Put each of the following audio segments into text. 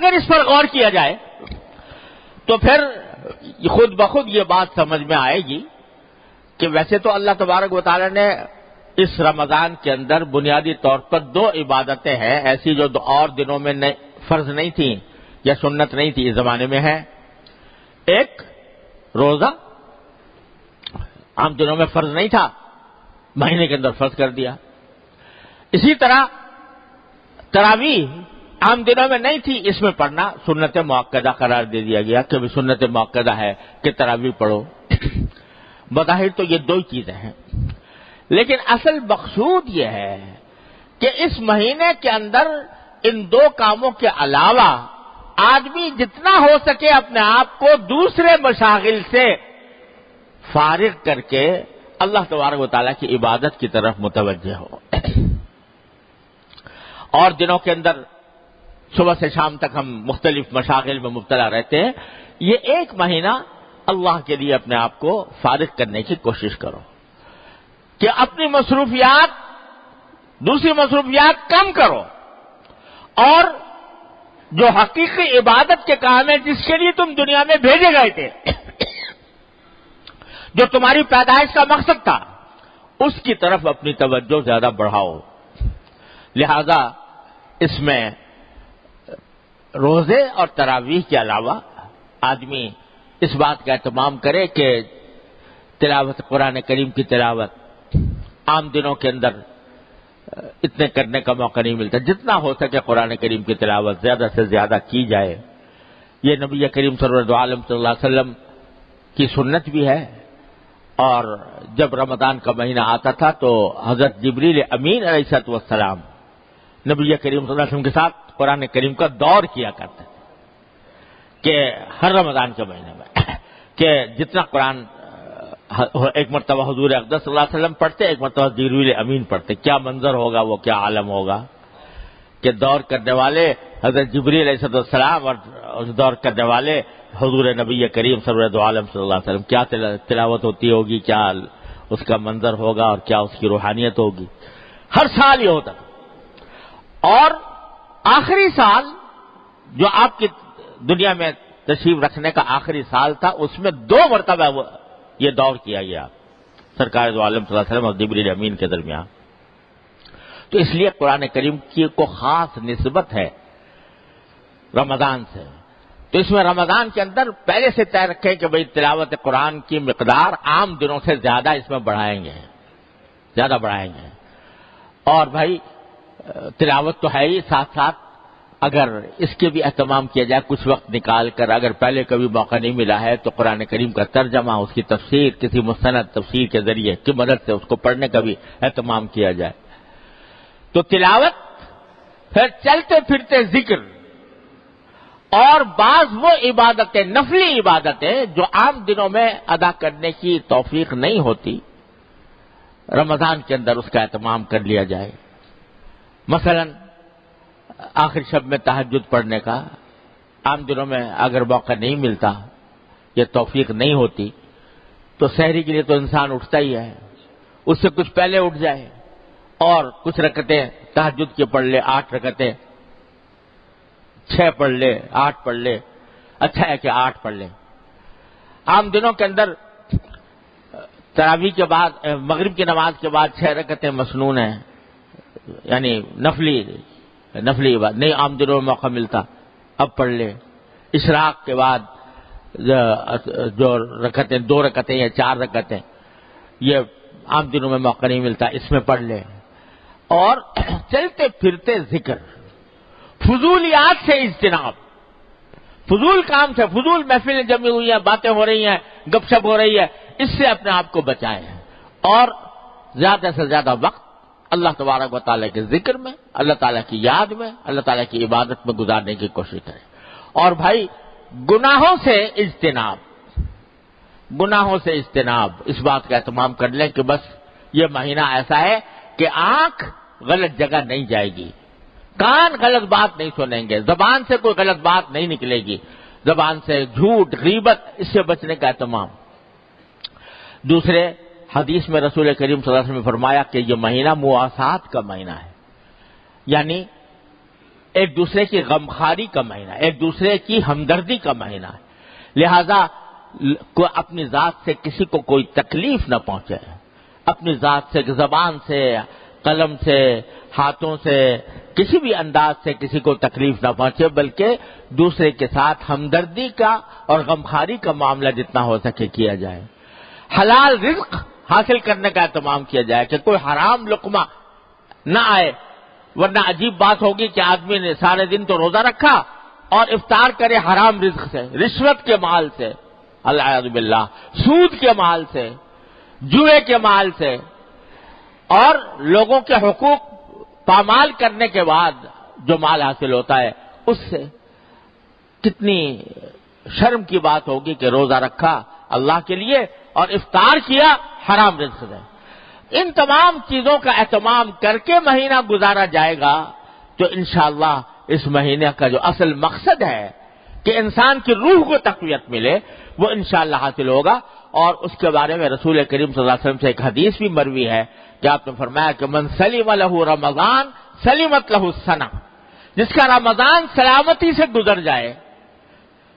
اگر اس پر غور کیا جائے تو پھر خود بخود یہ بات سمجھ میں آئے گی کہ ویسے تو اللہ تبارک و تعالی نے اس رمضان کے اندر بنیادی طور پر دو عبادتیں ہیں ایسی جو اور دنوں میں فرض نہیں تھیں یا سنت نہیں تھی، اس زمانے میں ہے. ایک روزہ عام دنوں میں فرض نہیں تھا، مہینے کے اندر فرض کر دیا. اسی طرح تراویح عام دنوں میں نہیں تھی، اس میں پڑھنا سنت مؤکدہ قرار دے دیا گیا کہ سنت مؤکدہ ہے کہ تراویح پڑھو. بظاہر تو یہ دو ہی چیزیں ہیں، لیکن اصل مقصود یہ ہے کہ اس مہینے کے اندر ان دو کاموں کے علاوہ آدمی جتنا ہو سکے اپنے آپ کو دوسرے مشاغل سے فارغ کر کے اللہ تبارک و تعالیٰ کی عبادت کی طرف متوجہ ہو. اور دنوں کے اندر صبح سے شام تک ہم مختلف مشاغل میں مبتلا رہتے ہیں. یہ ایک مہینہ اللہ کے لیے اپنے آپ کو فارغ کرنے کی کوشش کرو کہ اپنی مصروفیات دوسری مصروفیات کم کرو اور جو حقیقی عبادت کے کام ہے جس کے لیے تم دنیا میں بھیجے گئے تھے، جو تمہاری پیدائش کا مقصد تھا، اس کی طرف اپنی توجہ زیادہ بڑھاؤ. لہذا اس میں روزے اور تراویح کے علاوہ آدمی اس بات کا اہتمام کرے کہ تلاوت قرآن کریم کی تلاوت عام دنوں کے اندر اتنے کرنے کا موقع نہیں ملتا. جتنا ہو سکے قرآن کریم کی تلاوت زیادہ سے زیادہ کی جائے. یہ نبی کریم صلی اللہ علیہ وسلم کی سنت بھی ہے. اور جب رمضان کا مہینہ آتا تھا تو حضرت جبریل امین علیہ السلام نبی کریم صلی اللہ علیہ وسلم کے ساتھ قرآن کریم کا دور کیا کرتے تھے کہ ہر رمضان کے مہینے میں کہ جتنا قرآن ایک مرتبہ حضور اقدس صلی اللہ علیہ وسلم پڑھتے، ایک مرتبہ جبریل امین پڑھتے. کیا منظر ہوگا، وہ کیا عالم ہوگا کہ دور کرنے والے حضرت جبریل علیہ السلام اور دور کرنے والے حضور نبی کریم صلی اللہ علیہ وسلم، کیا تلاوت ہوتی ہوگی، کیا اس کا منظر ہوگا اور کیا اس کی روحانیت ہوگی. ہر سال یہ ہوتا. اور آخری سال جو آپ کی دنیا میں تشریف رکھنے کا آخری سال تھا، اس میں 2 مرتبہ یہ دور کیا گیا سرکار دو عالم صلی اللہ علیہ وسلم اور جبریل امین کے درمیان. تو اس لیے قرآن کریم کی کو خاص نسبت ہے رمضان سے. تو اس میں رمضان کے اندر پہلے سے طے رکھیں کہ بھئی تلاوت قرآن کی مقدار عام دنوں سے زیادہ اس میں بڑھائیں گے. اور بھائی تلاوت تو ہے ہی، ساتھ ساتھ اگر اس کے بھی اہتمام کیا جائے کچھ وقت نکال کر، اگر پہلے کبھی موقع نہیں ملا ہے تو قرآن کریم کا ترجمہ، اس کی تفسیر کسی مستند تفسیر کے ذریعے کی مدد سے اس کو پڑھنے کا بھی اہتمام کیا جائے. تو تلاوت، پھر چلتے پھرتے ذکر اور بعض وہ عبادتیں، نفلی عبادتیں جو عام دنوں میں ادا کرنے کی توفیق نہیں ہوتی، رمضان کے اندر اس کا اہتمام کر لیا جائے. مثلا آخر شب میں تہجد پڑھنے کا عام دنوں میں اگر موقع نہیں ملتا یا توفیق نہیں ہوتی تو سحری کے لیے تو انسان اٹھتا ہی ہے، اس سے کچھ پہلے اٹھ جائے اور کچھ رکعتیں تہجد کی پڑھ لے، 8 رکعتیں، 6 پڑھ لے، 8 پڑھ لے. اچھا ہے کہ 8 پڑھ لے. عام دنوں کے اندر تراویح کے بعد، مغرب کی نماز کے بعد 6 رکعتیں مسنون ہیں، یعنی نفلی بات نہیں عام دنوں میں موقع ملتا، اب پڑھ لے. اشراق کے بعد جو رکعتیں 2 رکعتیں یا 4 رکعتیں، یہ عام دنوں میں موقع نہیں ملتا، اس میں پڑھ لے. اور چلتے پھرتے ذکر، فضولیات سے اجتناب، فضول کام سے، فضول محفلیں جمی ہوئی ہیں، باتیں ہو رہی ہیں، گپ شپ ہو رہی ہے، اس سے اپنے آپ کو بچائیں اور زیادہ سے زیادہ وقت اللہ تبارک و تعالیٰ کے ذکر میں، اللہ تعالیٰ کی یاد میں، اللہ تعالیٰ کی عبادت میں گزارنے کی کوشش کریں. اور بھائی گناہوں سے اجتناب، اس بات کا اہتمام کر لیں کہ بس یہ مہینہ ایسا ہے کہ آنکھ غلط جگہ نہیں جائے گی، کان غلط بات نہیں سنیں گے، زبان سے کوئی غلط بات نہیں نکلے گی، زبان سے جھوٹ، غیبت، اس سے بچنے کا اہتمام. دوسرے حدیث میں رسول کریم صلی اللہ علیہ وسلم نے فرمایا کہ یہ مہینہ مواسات کا مہینہ ہے، یعنی ایک دوسرے کی غمخواری کا مہینہ، ایک دوسرے کی ہمدردی کا مہینہ ہے، لہذا اپنی ذات سے کسی کو کوئی تکلیف نہ پہنچے، اپنی ذات سے، زبان سے، قلم سے، ہاتھوں سے، کسی بھی انداز سے کسی کو تکلیف نہ پہنچے، بلکہ دوسرے کے ساتھ ہمدردی کا اور غمخواری کا معاملہ جتنا ہو سکے کیا جائے، حلال رزق حاصل کرنے کا اہتمام کیا جائے کہ کوئی حرام لقمہ نہ آئے، ورنہ عجیب بات ہوگی کہ آدمی نے سارے دن تو روزہ رکھا اور افطار کرے حرام رزق سے، رشوت کے مال سے، العیاذ باللہ، سود کے مال سے، جوئے کے مال سے، اور لوگوں کے حقوق پامال کرنے کے بعد جو مال حاصل ہوتا ہے اس سے۔ کتنی شرم کی بات ہوگی کہ روزہ رکھا اللہ کے لیے اور افطار کیا حرام رزق سے۔ ان تمام چیزوں کا اہتمام کر کے مہینہ گزارا جائے گا تو انشاءاللہ اس مہینے کا جو اصل مقصد ہے کہ انسان کی روح کو تقویت ملے وہ انشاءاللہ حاصل ہوگا۔ اور اس کے بارے میں رسول کریم صلی اللہ علیہ وسلم سے ایک حدیث بھی مروی ہے کہ آپ نے فرمایا کہ من سلم لہ رمضان سلمت لہ السنہ، جس کا رمضان سلامتی سے گزر جائے،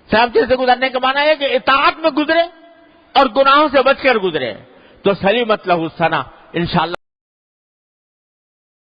سلامتی سے گزرنے کا معنی ہے کہ اطاعت میں گزرے اور گناہوں سے بچ کر گزرے، تو سلمت لہ السنہ، انشاءاللہ